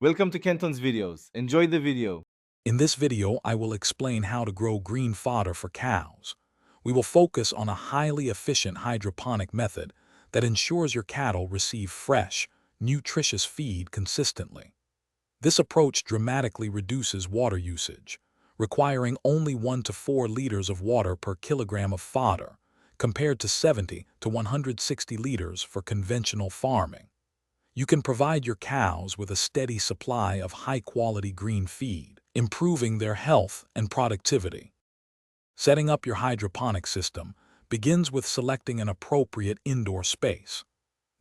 Welcome to Kenton's videos. Enjoy the video. In this video, I will explain how to grow green fodder for cows. We will focus on a highly efficient hydroponic method that ensures your cattle receive fresh, nutritious feed consistently. This approach dramatically reduces water usage, requiring only 1 to 4 liters of water per kilogram of fodder, compared to 70 to 160 liters for conventional farming. You can provide your cows with a steady supply of high-quality green feed, improving their health and productivity. Setting up your hydroponic system begins with selecting an appropriate indoor space.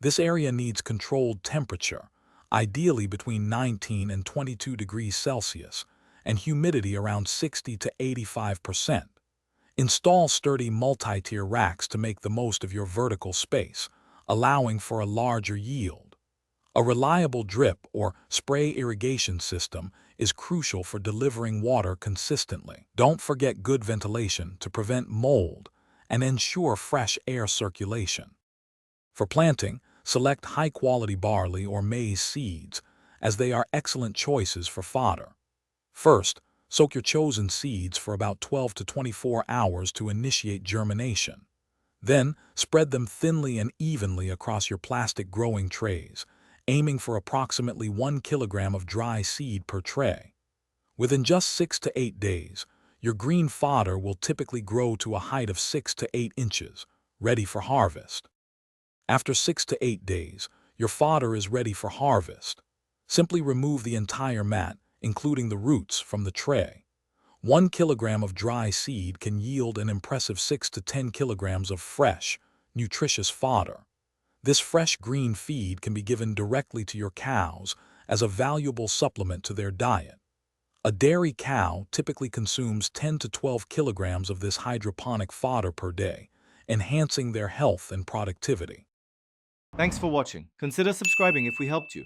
This area needs controlled temperature, ideally between 19 and 22 degrees Celsius, and humidity around 60 to 85%. Install sturdy multi-tier racks to make the most of your vertical space, allowing for a larger yield. A reliable drip or spray irrigation system is crucial for delivering water consistently. Don't forget good ventilation to prevent mold and ensure fresh air circulation. For planting, select high-quality barley or maize seeds, as they are excellent choices for fodder. First, soak your chosen seeds for about 12 to 24 hours to initiate germination. Then, spread them thinly and evenly across your plastic growing trays, aiming for approximately 1 kilogram of dry seed per tray. Within just 6 to 8 days, your green fodder will typically grow to a height of 6 to 8 inches, ready for harvest. After 6 to 8 days, your fodder is ready for harvest. Simply remove the entire mat, including the roots, from the tray. 1 kilogram of dry seed can yield an impressive 6 to 10 kilograms of fresh, nutritious fodder. This fresh green feed can be given directly to your cows as a valuable supplement to their diet. A dairy cow typically consumes 10 to 12 kilograms of this hydroponic fodder per day, enhancing their health and productivity. Thanks for watching. Consider subscribing if we helped you.